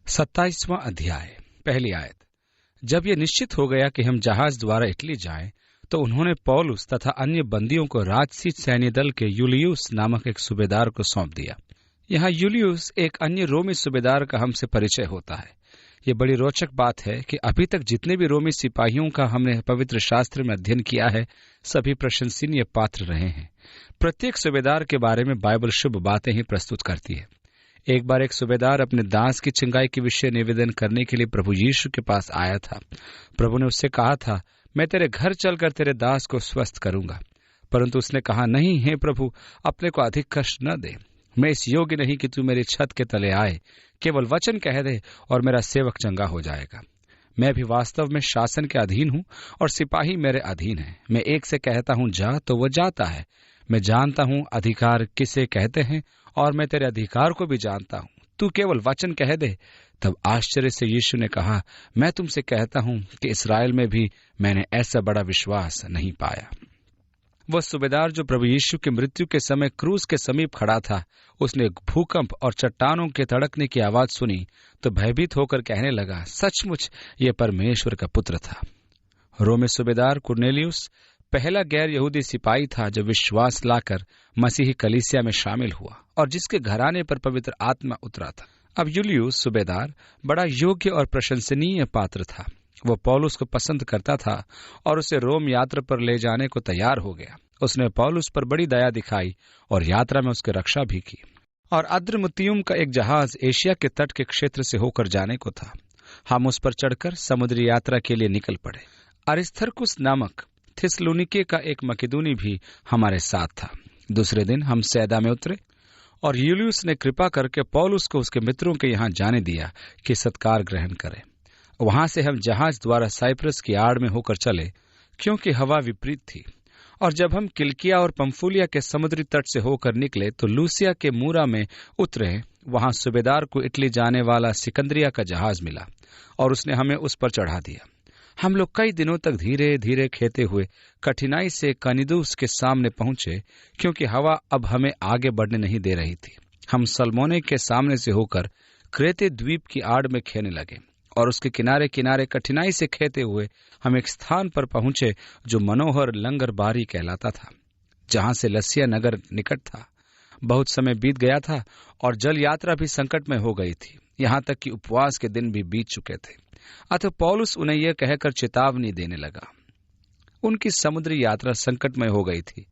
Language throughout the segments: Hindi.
27वां अध्याय, पहली आयत। जब यह निश्चित हो गया कि हम जहाज द्वारा इटली जाएं, तो उन्होंने पौलुस तथा अन्य बंदियों को राजसी सैन्य दल के यूलियुस नामक एक सूबेदार को सौंप दिया। यहाँ यूलियुस एक अन्य रोमी सूबेदार का हमसे परिचय होता है। ये बड़ी रोचक बात है कि अभी तक जितने भी रोमी सिपाहियों का हमने पवित्र शास्त्र में अध्ययन किया है, सभी प्रशंसनीय पात्र रहे हैं। प्रत्येक सूबेदार के बारे में बाइबल शुभ बातें ही प्रस्तुत करती है। एक बार एक सूबेदार अपने दास की चंगाई के विषय निवेदन करने के लिए प्रभु यीशु के पास आया था। प्रभु ने उससे कहा था, मैं तेरे घर चलकर तेरे दास को स्वस्थ करूंगा। परंतु उसने कहा, नहीं, हे प्रभु, अपने को अधिक कष्ट न दे। मैं इस योग्य नहीं कि तू मेरी छत के तले आए। केवल वचन कह दे और मेरा सेवक चंगा हो जाएगा। मैं भी वास्तव में शासन के अधीन हूँ और सिपाही मेरे अधीन है। मैं एक से कहता हूँ जा, तो वो जाता है। मैं जानता हूँ अधिकार किसे कहते हैं और मैं तेरे अधिकार को भी जानता हूँ। तू केवल वचन कह दे। तब आश्चर्य से यीशु ने कहा, मैं तुमसे कहता हूँ कि इस्राएल में भी मैंने ऐसा बड़ा विश्वास नहीं पाया। वह सूबेदार जो प्रभु यीशु की मृत्यु के समय क्रूस के समीप खड़ा था, उसने भूकंप और चट्टानों के तड़कने की आवाज सुनी तो भयभीत होकर कहने लगा, सचमुच ये परमेश्वर का पुत्र था। रोमी सूबेदार कुरनेलियुस पहला गैर यहूदी सिपाही था जो विश्वास लाकर मसीही कलीसिया में शामिल हुआ और जिसके घराने पर पवित्र आत्मा उतरा था। अब यूलियुस सूबेदार बड़ा योग्य और प्रशंसनीय पात्र था। वह पौलुस को पसंद करता था और उसे रोम यात्रा पर ले जाने को तैयार हो गया। उसने पौलुस पर बड़ी दया दिखाई और यात्रा में उसकी रक्षा भी की। और अद्रमुत्तियुम का एक जहाज एशिया के तट के क्षेत्र से होकर जाने को था। हम उस पर चढ़कर समुद्री यात्रा के लिए निकल पड़े। अरिस्तर्खुस नामक थिस्सलुनीके का एक मकेदोनी भी हमारे साथ था। दूसरे दिन हम सैदा में उतरे और यूलियुस ने कृपा करके पौलुस को उसके मित्रों के यहाँ जाने दिया कि सत्कार ग्रहण करे। वहां से हम जहाज द्वारा साइप्रस की आड़ में होकर चले, क्योंकि हवा विपरीत थी। और जब हम किल्किया और पंफूलिया के समुद्री तट से होकर निकले तो लूसिया के मूरा में उतरे। वहां सूबेदार को इटली जाने वाला सिकंदरिया का जहाज मिला और उसने हमें उस पर चढ़ा दिया। हम लोग कई दिनों तक धीरे धीरे खेते हुए कठिनाई से कनिदुस के सामने पहुंचे, क्योंकि हवा अब हमें आगे बढ़ने नहीं दे रही थी। हम सलमोने के सामने से होकर क्रेते द्वीप की आड़ में खेने लगे और उसके किनारे किनारे कठिनाई से खेते हुए हम एक स्थान पर पहुंचे जो मनोहर लंगरबारी कहलाता था, जहां से लसिया नगर निकट था। बहुत समय बीत गया था और जल यात्रा भी संकट में हो गई थी, यहाँ तक कि उपवास के दिन भी बीत चुके थे। अतः पौलुस उन्हें यह कहकर चेतावनी देने लगा। उनकी समुद्री यात्रा संकटमय हो गई थी।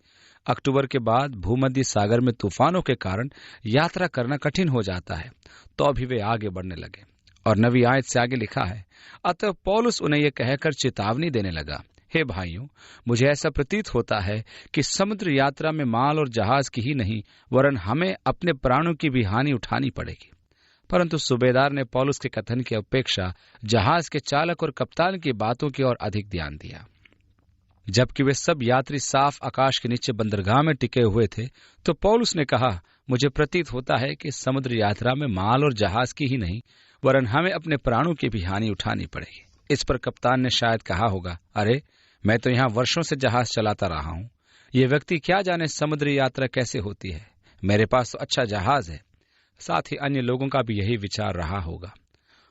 अक्टूबर के बाद भूमध्य सागर में तूफानों के कारण यात्रा करना कठिन हो जाता है, तो अभी वे आगे बढ़ने लगे। और नवी आयत से आगे लिखा है, अतः पौलुस उन्हें यह कहकर चेतावनी देने लगा, हे भाइयों, मुझे ऐसा प्रतीत होता है कि समुद्र यात्रा में माल और जहाज की ही नहीं, वरन हमें अपने प्राणों की भी हानि उठानी पड़ेगी। परंतु सूबेदार ने पौलुस के कथन की अपेक्षा जहाज के चालक और कप्तान की बातों की ओर अधिक ध्यान दिया। जबकि वे सब यात्री साफ आकाश के नीचे बंदरगाह में टिके हुए थे, तो पौलुस ने कहा, मुझे प्रतीत होता है कि समुद्र यात्रा में माल और जहाज की ही नहीं, वरन हमें अपने प्राणों की भी हानि उठानी पड़ेगी। इस पर कप्तान ने शायद कहा होगा, अरे, मैं तो यहाँ वर्षों से जहाज चलाता रहा हूँ, ये व्यक्ति क्या जाने समुद्री यात्रा कैसे होती है। मेरे पास तो अच्छा जहाज है। साथ ही अन्य लोगों का भी यही विचार रहा होगा।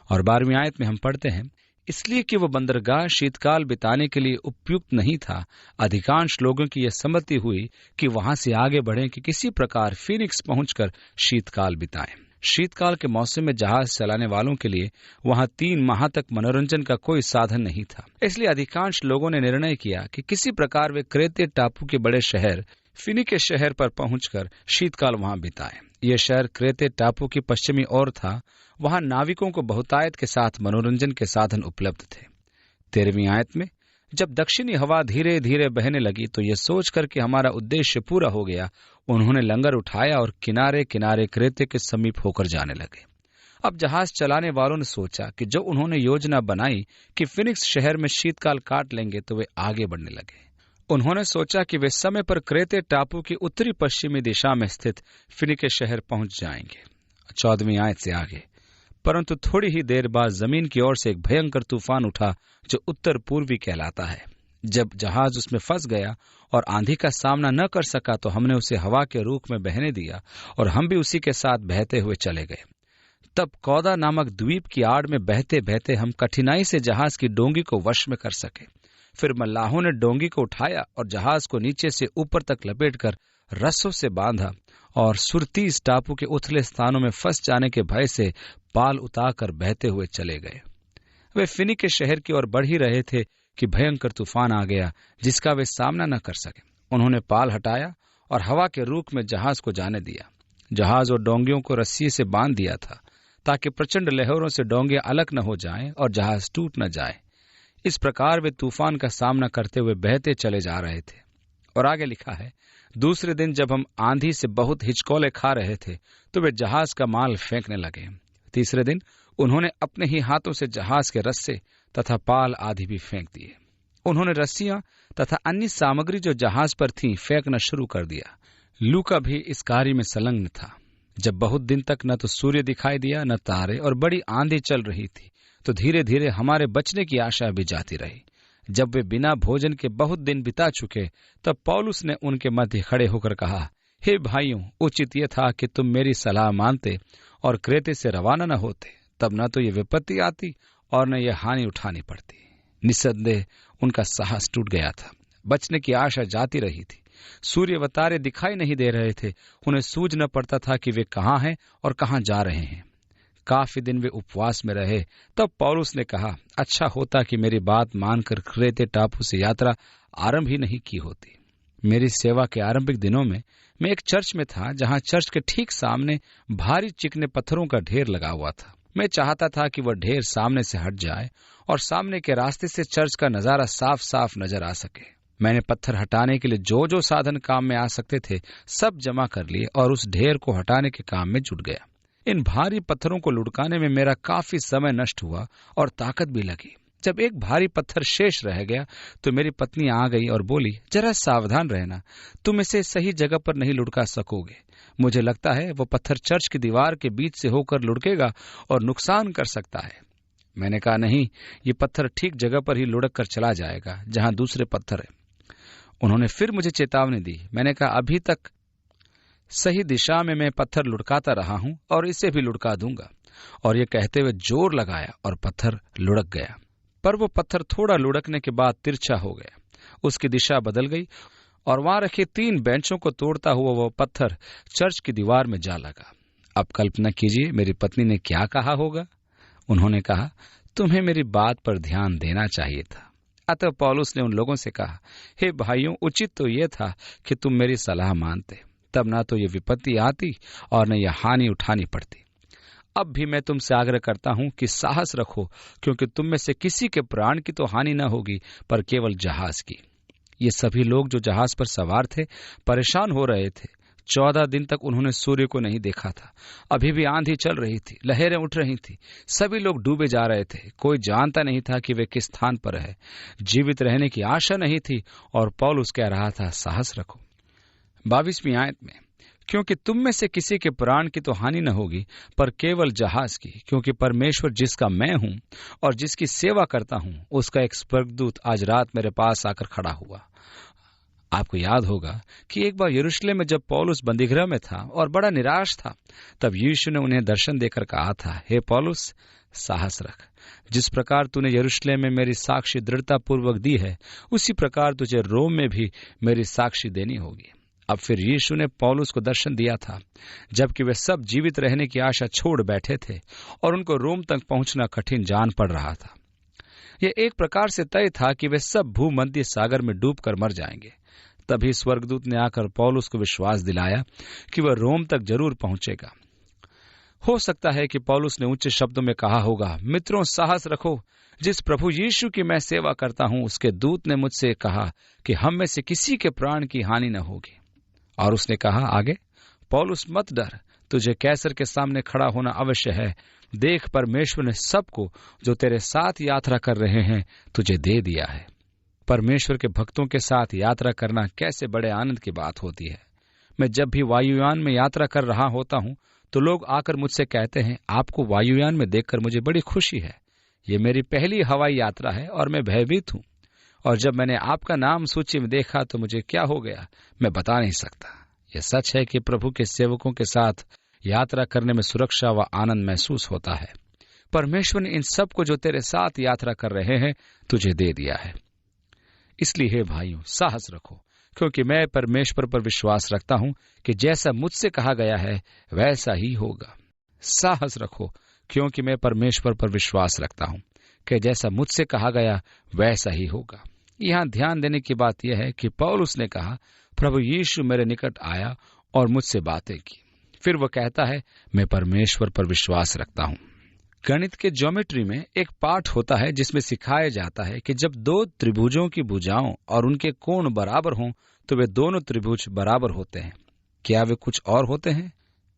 और 12वीं आयत में हम पढ़ते हैं, इसलिए कि वो बंदरगाह शीतकाल बिताने के लिए उपयुक्त नहीं था, अधिकांश लोगों की यह सम्मति हुई कि वहां से आगे बढ़ें कि किसी प्रकार फीनिक्स पहुंचकर शीतकाल बिताएं। शीतकाल के मौसम में जहाज चलाने वालों के लिए वहां 3 माह तक मनोरंजन का कोई साधन नहीं था। इसलिए अधिकांश लोगों ने निर्णय किया कि किसी प्रकार वे क्रेते टापू के बड़े शहर फिनिके शहर पर पहुंचकर शीतकाल वहां बिताएं। यह शहर क्रेते टापू की पश्चिमी ओर था। वहां नाविकों को बहुतायत के साथ मनोरंजन के साधन उपलब्ध थे। 13वीं आयत में, जब दक्षिणी हवा धीरे धीरे बहने लगी तो यह सोचकर कि हमारा उद्देश्य पूरा हो गया, उन्होंने लंगर उठाया और किनारे किनारे क्रेते के समीप होकर जाने लगे। अब जहाज चलाने वालों ने सोचा कि जो उन्होंने योजना बनाई कि फिनिक्स शहर में शीतकाल काट लेंगे, तो वे आगे बढ़ने लगे। उन्होंने सोचा कि वे समय पर क्रेते टापू की उत्तरी पश्चिमी दिशा में स्थित फिनिके शहर पहुंच जाएंगे। 14वीं आयत से आगे, परंतु थोड़ी ही देर बाद जमीन की ओर से एक भयंकर तूफान उठा जो उत्तर पूर्वी कहलाता है। जब जहाज उसमें फंस गया और आंधी का सामना न कर सका, तो हमने उसे हवा के रूख में बहने दिया और हम भी उसी के साथ बहते हुए चले गए। तब कौदा नामक द्वीप की आड़ में बहते बहते हम कठिनाई से जहाज की डोंगी को वश में कर सके। फिर मल्लाहों ने डोंगी को उठाया और जहाज को नीचे से ऊपर तक लपेटकर रस्सों से बांधा और सुरतीस टापू के उथले स्थानों में फंस जाने के भय से पाल उतारकर बहते हुए चले गए। वे फिनी के शहर की ओर बढ़ ही रहे थे कि भयंकर तूफान आ गया जिसका वे सामना न कर सके। उन्होंने पाल हटाया और हवा के रूख में जहाज को जाने दिया। जहाज और डोंगियों को रस्सी से बांध दिया था ताकि प्रचंड लहरों से डोंगे अलग न हो जाएं और जहाज टूट न जाए। इस प्रकार वे तूफान का सामना करते हुए बहते चले जा रहे थे। और आगे लिखा है, दूसरे दिन जब हम आंधी से बहुत हिचकोले खा रहे थे तो वे जहाज का माल फेंकने लगे। तीसरे दिन उन्होंने अपने ही हाथों से जहाज के रस्से तथा पाल आदि भी फेंक दिए। उन्होंने रस्सियां तथा अन्य सामग्री जो जहाज पर थी फेंकना शुरू कर दिया। लूका भी इस कार्य में संलग्न था। जब बहुत दिन तक न तो सूर्य दिखाई दिया न तारे और बड़ी आंधी चल रही थी तो धीरे धीरे हमारे बचने की आशा भी जाती रही। जब वे बिना भोजन के बहुत दिन बिता चुके तब पौलुस ने उनके मध्य खड़े होकर कहा, हे भाइयों, उचित यह था कि तुम मेरी सलाह मानते और क्रेते से रवाना न होते, तब न तो ये विपत्ति आती और न यह हानि उठानी पड़ती। निस्संदेह उनका साहस टूट गया था। बचने की आशा जाती रही थी। सूर्य व तारे दिखाई नहीं दे रहे थे। उन्हें सूझ न पड़ता था कि वे कहाँ हैं और कहाँ जा रहे हैं। काफी दिन वे उपवास में रहे। तब पौलुस ने कहा, अच्छा होता कि मेरी बात मानकर क्रेते टापू से यात्रा आरंभ ही नहीं की होती। मेरी सेवा के आरंभिक दिनों में मैं एक चर्च में था जहां चर्च के ठीक सामने भारी चिकने पत्थरों का ढेर लगा हुआ था। मैं चाहता था कि वह ढेर सामने से हट जाए और सामने के रास्ते से चर्च का नजारा साफ साफ नजर आ सके। मैंने पत्थर हटाने के लिए जो जो साधन काम में आ सकते थे सब जमा कर लिए और उस ढेर को हटाने के काम में जुट गया। इन भारी पत्थरों को लुढ़काने में मेरा काफी समय नष्ट हुआ और ताकत भी लगी। जब एक भारी पत्थर शेष रह गया तो मेरी पत्नी आ गई और बोली, जरा सावधान रहना, तुम इसे सही जगह पर नहीं लुढ़का सकोगे। मुझे लगता है वो पत्थर चर्च की दीवार के बीच से होकर लुढ़केगा और नुकसान कर सकता है। मैंने कहा, नहीं, ये पत्थर ठीक जगह पर ही लुढ़क कर चला जाएगा जहां दूसरे पत्थर है। उन्होंने फिर मुझे चेतावनी दी। मैंने कहा, अभी तक सही दिशा में मैं पत्थर लुढ़काता रहा हूं और इसे भी लुढ़का दूंगा। और ये कहते हुए जोर लगाया और पत्थर लुढ़क गया। पर वो पत्थर थोड़ा लुढ़कने के बाद तिरछा हो गया। उसकी दिशा बदल गई और वहां रखे 3 बेंचों को तोड़ता हुआ वो पत्थर चर्च की दीवार में जा लगा। अब कल्पना कीजिए मेरी पत्नी ने क्या कहा होगा। उन्होंने कहा, तुम्हें मेरी बात पर ध्यान देना चाहिए था। अतः पौलुस ने उन लोगों से कहा, हे भाइयों, उचित तो यह था कि तुम मेरी सलाह मानते, तब ना तो ये विपत्ति आती और न यह हानि उठानी पड़ती। अब भी मैं तुमसे आग्रह करता हूं कि साहस रखो, क्योंकि तुम में से किसी के प्राण की तो हानि न होगी पर केवल जहाज की। ये सभी लोग जो जहाज पर सवार थे परेशान हो रहे थे। 14 दिन तक उन्होंने सूर्य को नहीं देखा था। अभी भी आंधी चल रही थी, लहरें उठ रही थी, सभी लोग डूबे जा रहे थे। कोई जानता नहीं था कि वे किस स्थान पर है। जीवित रहने की आशा नहीं थी और पौलुस कह रहा था, साहस रखो। 22वीं आयत में, क्योंकि तुम में से किसी के प्राण की तो हानि न होगी पर केवल जहाज की, क्योंकि परमेश्वर जिसका मैं हूं और जिसकी सेवा करता हूं उसका एक स्वर्गदूत आज रात मेरे पास आकर खड़ा हुआ। आपको याद होगा कि एक बार यरूशलेम में जब पौलुस बंदीगृह में था और बड़ा निराश था, तब यीशु ने उन्हें दर्शन देकर कहा था, हे पौलुस, साहस रख। जिस प्रकार तूने यरूशलेम में मेरी साक्षी दृढ़ता पूर्वक दी है, उसी प्रकार तुझे रोम में भी मेरी साक्षी देनी होगी। अब फिर यीशु ने पौलुस को दर्शन दिया था जबकि वे सब जीवित रहने की आशा छोड़ बैठे थे और उनको रोम तक पहुंचना कठिन जान पड़ रहा था। यह एक प्रकार से तय था कि वे सब भूमध्य सागर में डूबकर मर जाएंगे। तभी स्वर्गदूत ने आकर पौलुस को विश्वास दिलाया कि वह रोम तक जरूर पहुंचेगा। हो सकता है कि पौलुस ने ऊंचे शब्दों में कहा होगा, मित्रों, साहस रखो। जिस प्रभु यीशु की मैं सेवा करता हूं उसके दूत ने मुझसे कहा कि हम में से किसी के प्राण की हानि न होगी। और उसने कहा आगे, पौलुस, मत डर, तुझे कैसर के सामने खड़ा होना अवश्य है। देख, परमेश्वर ने सबको जो तेरे साथ यात्रा कर रहे हैं तुझे दे दिया है। परमेश्वर के भक्तों के साथ यात्रा करना कैसे बड़े आनंद की बात होती है। मैं जब भी वायुयान में यात्रा कर रहा होता हूं तो लोग आकर मुझसे कहते हैं, आपको वायुयान में देखकर मुझे बड़ी खुशी है। ये मेरी पहली हवाई यात्रा है और मैं भयभीत हूं। और जब मैंने आपका नाम सूची में देखा तो मुझे क्या हो गया मैं बता नहीं सकता। यह सच है कि प्रभु के सेवकों के साथ यात्रा करने में सुरक्षा व आनंद महसूस होता है। परमेश्वर ने इन सब को जो तेरे साथ यात्रा कर रहे हैं तुझे दे दिया है। इसलिए हे भाइयों, साहस रखो, क्योंकि मैं परमेश्वर पर विश्वास रखता हूं कि जैसा मुझसे कहा गया है वैसा ही होगा। साहस रखो, क्योंकि मैं परमेश्वर पर विश्वास रखता हूं कि जैसा मुझसे कहा गया वैसा ही होगा। यहाँ ध्यान देने की बात यह है कि पौलुस ने कहा, प्रभु यीशु मेरे निकट आया और मुझसे बातें की। फिर वह कहता है, मैं परमेश्वर पर विश्वास रखता हूं। गणित के ज्योमेट्री में एक पाठ होता है जिसमें सिखाया जाता है कि जब दो त्रिभुजों की भुजाओं और उनके कोण बराबर हों तो वे दोनों त्रिभुज बराबर होते हैं। क्या वे कुछ और होते हैं?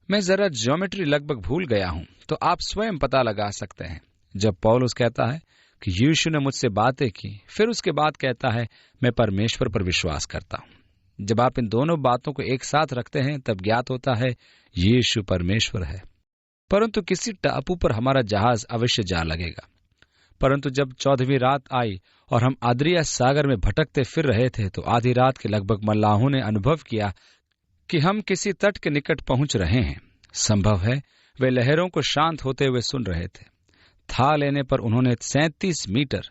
मैं जरा ज्योमेट्री लगभग भूल गया हूं, तो आप स्वयं पता लगा सकते हैं। जब पौलुस कहता है कि यीशु ने मुझसे बातें की, फिर उसके बाद कहता है मैं परमेश्वर पर विश्वास करता हूं। जब आप इन दोनों बातों को एक साथ रखते हैं तब ज्ञात होता है यीशु परमेश्वर है। परंतु किसी टापू पर हमारा जहाज अवश्य जा लगेगा। परंतु जब 14वीं रात आई और हम आद्रिया सागर में भटकते फिर रहे थे तो आधी रात के लगभग मल्लाहों ने अनुभव किया कि हम किसी तट के निकट पहुंच रहे हैं। संभव है वे लहरों को शांत होते हुए सुन रहे थे। था लेने पर उन्होंने 37 मीटर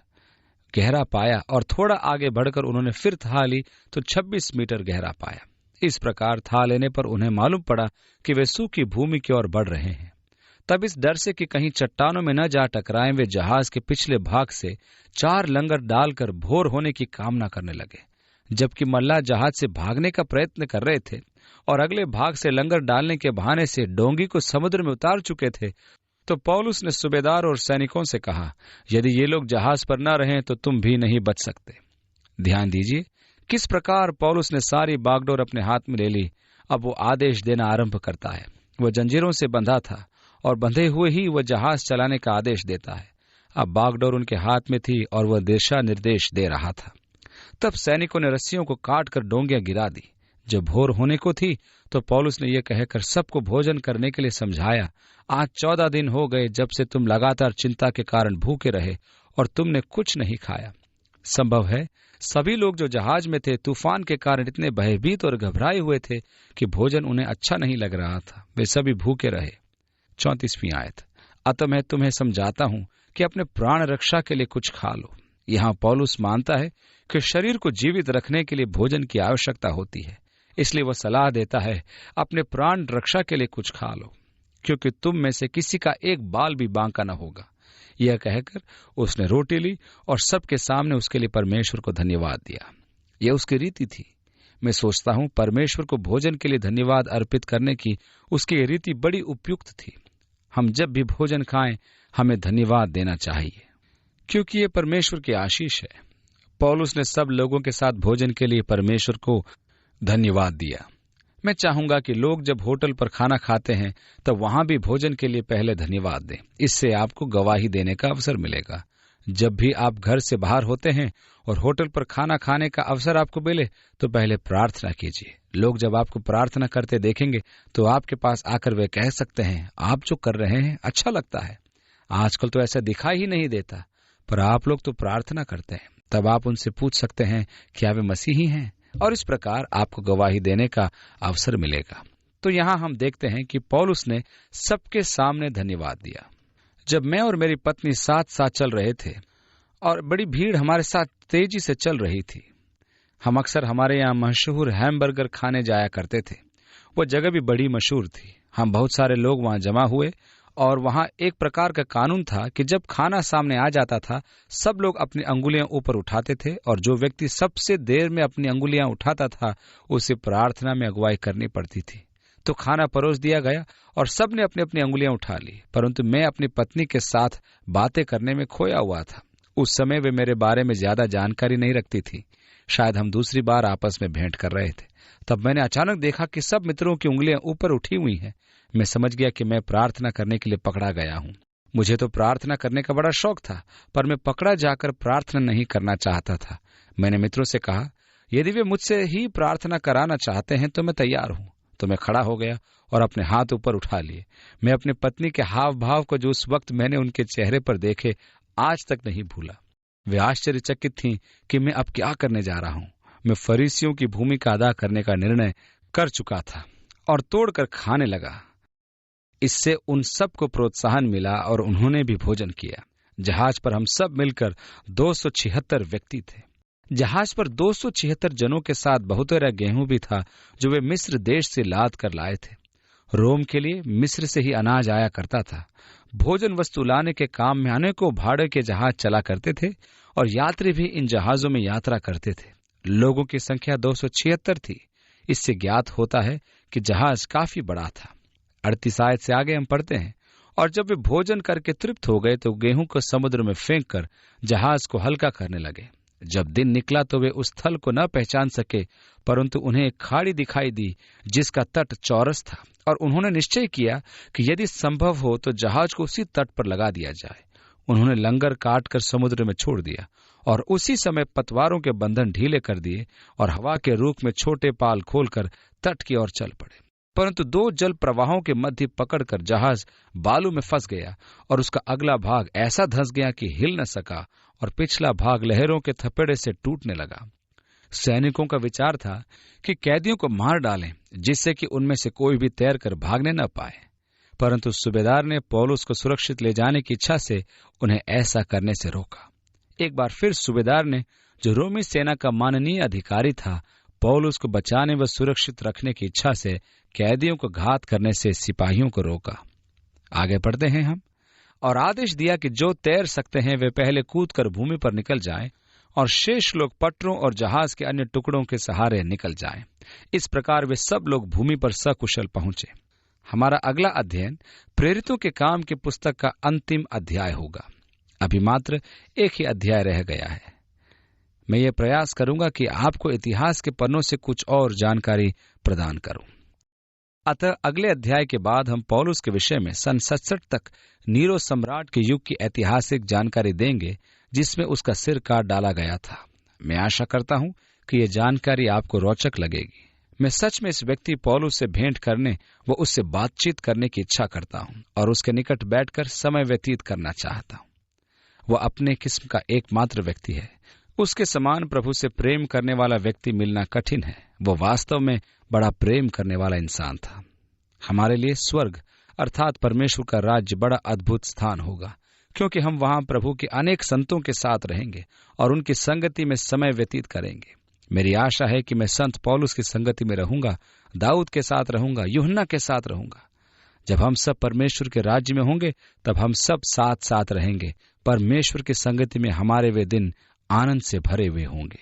गहरा पाया और थोड़ा आगे बढ़कर उन्होंने फिर था ली तो 26 मीटर गहरा पाया। इस प्रकार था लेने पर उन्हें मालूम पड़ा कि वे सूखी भूमि की ओर बढ़ रहे हैं। तब इस डर से कि कहीं चट्टानों में न जा टकराएं, वे जहाज के पिछले भाग से 4 लंगर डालकर भोर होने की कामना करने लगे। जबकि मल्लाह जहाज से भागने का प्रयत्न कर रहे थे और अगले भाग से लंगर डालने के बहाने से डोंगी को समुद्र में उतार चुके थे, तो पौलुस ने सूबेदार और सैनिकों से कहा, यदि ये लोग जहाज पर न रहें तो तुम भी नहीं बच सकते। ध्यान दीजिए किस प्रकार पौलुस ने सारी बागडोर अपने हाथ में ले ली। अब वो आदेश देना आरंभ करता है। वह जंजीरों से बंधा था और बंधे हुए ही वह जहाज चलाने का आदेश देता है। अब बागडोर उनके हाथ में थी और वह दिशा निर्देश दे रहा था। तब सैनिकों ने रस्सियों को काटकर डोंगियां गिरा दी। जब भोर होने को थी तो पौलुस ने यह कहकर सबको भोजन करने के लिए समझाया, आज 14 दिन हो गए जब से तुम लगातार चिंता के कारण भूखे रहे और तुमने कुछ नहीं खाया। संभव है सभी लोग जो जहाज में थे तूफान के कारण इतने भयभीत और घबराए हुए थे कि भोजन उन्हें अच्छा नहीं लग रहा था। वे सभी भूखे रहे। 34वीं आयत, अतः मैं तुम्हें समझाता हूं कि अपने प्राण रक्षा के लिए कुछ खा लो। यहाँ पौलुस मानता है कि शरीर को जीवित रखने के लिए भोजन की आवश्यकता होती है, इसलिए वह सलाह देता है अपने प्राण रक्षा के लिए कुछ खा लो, क्योंकि तुम में से किसी का एक बाल भी बांका न होगा। यह कहकर उसने रोटी ली और सबके सामने उसके लिए परमेश्वर को धन्यवाद दिया। यह उसकी रीति थी। मैं सोचता हूं परमेश्वर को भोजन के लिए धन्यवाद अर्पित करने की उसकी यह रीति बड़ी उपयुक्त थी। हम जब भी भोजन खाएं हमें धन्यवाद देना चाहिए, क्योंकि ये परमेश्वर की आशीष है। पौलुस ने सब लोगों के साथ भोजन के लिए परमेश्वर को धन्यवाद दिया। मैं चाहूंगा कि लोग जब होटल पर खाना खाते हैं तब वहां भी भोजन के लिए पहले धन्यवाद दें। इससे आपको गवाही देने का अवसर मिलेगा। जब भी आप घर से बाहर होते हैं और होटल पर खाना खाने का अवसर आपको मिले तो पहले प्रार्थना कीजिए। लोग जब आपको प्रार्थना करते देखेंगे तो आपके पास आकर वे कह सकते हैं, आप जो कर रहे हैं अच्छा लगता है। आजकल तो ऐसा दिखाई ही नहीं देता, पर आप लोग तो प्रार्थना करते हैं। तब आप उनसे पूछ सकते हैं, क्या वे मसीही हैं? और इस प्रकार आपको गवाही देने का अवसर मिलेगा। तो यहाँ हम देखते हैं कि पौलुस ने सबके सामने धन्यवाद दिया। जब मैं और मेरी पत्नी साथ साथ चल रहे थे और बड़ी भीड़ हमारे साथ तेजी से चल रही थी, हम अक्सर हमारे यहाँ मशहूर हैमबर्गर खाने जाया करते थे। वो जगह भी बड़ी मशहूर थी। हम बहुत सारे लोग वहाँ जमा हुए और वहाँ एक प्रकार का कानून था कि जब खाना सामने आ जाता था सब लोग अपनी अंगुलियां ऊपर उठाते थे और जो व्यक्ति सबसे देर में अपनी अंगुलियां उठाता था उसे प्रार्थना में अगुवाई करनी पड़ती थी। तो खाना परोस दिया गया और सब ने अपनी अपनी अंगुलियां उठा ली, परंतु मैं अपनी पत्नी के साथ बातें करने में खोया हुआ था। उस समय वे मेरे बारे में ज्यादा जानकारी नहीं रखती थी। शायद हम दूसरी बार आपस में भेंट कर रहे थे। तब मैंने अचानक देखा कि सब मित्रों की उंगलियां ऊपर उठी हुई हैं। मैं समझ गया कि मैं प्रार्थना करने के लिए पकड़ा गया हूं। मुझे तो प्रार्थना करने का बड़ा शौक था, पर मैं पकड़ा जाकर प्रार्थना नहीं करना चाहता था। मैंने मित्रों से कहा, यदि वे मुझसे ही प्रार्थना कराना चाहते हैं तो मैं तैयार हूं। तो मैं खड़ा हो गया और अपने हाथ ऊपर उठा लिए। मैं अपनी पत्नी के हाव भाव को जो उस वक्त मैंने उनके चेहरे पर देखे आज तक नहीं भूला। वे आश्चर्यचकित थीं कि मैं अब क्या करने जा रहा हूं। मैं फरीसियों की भूमिका अदा करने का निर्णय कर चुका था और तोड़कर खाने लगा। इससे उन सबको प्रोत्साहन मिला और उन्होंने भी भोजन किया। जहाज पर हम सब मिलकर 276 व्यक्ति थे। जहाज पर 276 जनों के साथ बहुतेरा गेहूं भी था जो वे मिस्र देश से लाद कर लाए थे। रोम के लिए मिस्र से ही अनाज आया करता था। भोजन वस्तु लाने के काम में अनेकों भाड़े के जहाज चला करते थे और यात्री भी इन जहाजों में यात्रा करते थे। लोगों की संख्या 276 थी। इससे ज्ञात होता है कि जहाज काफी बड़ा था। 38 आयत से आगे हम पढ़ते हैं, और जब वे भोजन करके तृप्त हो गए तो गेहूं को समुद्र में फेंक कर जहाज को हल्का करने लगे। जब दिन निकला तो वे उस स्थल को न पहचान सके, परंतु उन्हें एक खाड़ी दिखाई दी जिसका तट चौरस था, और उन्होंने निश्चय किया कि यदि संभव हो तो जहाज को उसी तट पर लगा दिया जाए। उन्होंने लंगर काट कर समुद्र में छोड़ दिया और उसी समय पतवारों के बंधन ढीले कर दिए और हवा के रूख में छोटे पाल खोलकर तट की ओर चल पड़े। परंतु 2 जल प्रवाहों के मध्य पकड़कर जहाज बालू में फंस गया और उसका अगला भाग ऐसा धंस गया कि हिल न सका और पिछला भाग लहरों के थपेड़े से टूटने लगा। सैनिकों का विचार था कि कैदियों को मार डालें जिससे कि उनमें से कोई भी तैर कर भागने न पाए, परंतु सूबेदार ने पौलुस को सुरक्षित ले जाने की इच्छा से उन्हें ऐसा करने से रोका। एक बार फिर सूबेदार ने, जो रोमी सेना का माननीय अधिकारी था, पौलुस को बचाने व सुरक्षित रखने की इच्छा से कैदियों को घात करने से सिपाहियों को रोका। आगे पढ़ते हैं हम, और आदेश दिया कि जो तैर सकते हैं वे पहले कूदकर भूमि पर निकल जाएं और शेष लोग पटरों और जहाज के अन्य टुकड़ों के सहारे निकल जाएं। इस प्रकार वे सब लोग भूमि पर सकुशल पहुंचे। हमारा अगला अध्ययन प्रेरितों के काम की पुस्तक का अंतिम अध्याय होगा। अभी मात्र एक ही अध्याय रह गया है। मैं ये प्रयास करूंगा कि आपको इतिहास के पन्नों से कुछ और जानकारी प्रदान करूं। अतः अगले अध्याय के बाद हम पौलुस के विषय में सन 67 तक नीरो सम्राट के युग की ऐतिहासिक जानकारी देंगे जिसमें उसका सिर काट डाला गया था। मैं आशा करता हूं कि यह जानकारी आपको रोचक लगेगी। मैं सच में इस व्यक्ति पौलुस से भेंट करने व उससे बातचीत करने की इच्छा करता हूं और उसके निकट बैठकर समय व्यतीत करना चाहता हूं। वह अपने किस्म का एकमात्र व्यक्ति है। उसके समान प्रभु से प्रेम करने वाला व्यक्ति मिलना कठिन है। वो वास्तव में बड़ा प्रेम करने वाला इंसान था। हमारे लिए स्वर्ग अर्थात परमेश्वर का राज्य बड़ा अद्भुत स्थान होगा, क्योंकि हम वहां प्रभु के अनेक संतों के साथ रहेंगे और उनकी संगति में समय व्यतीत करेंगे। मेरी आशा है कि मैं संत पौलुस की संगति में रहूंगा, दाऊद के साथ रहूंगा, यूहन्ना के साथ रहूंगा। जब हम सब परमेश्वर के राज्य में होंगे तब हम सब साथ साथ रहेंगे। परमेश्वर की संगति में हमारे वे दिन आनंद से भरे हुए होंगे।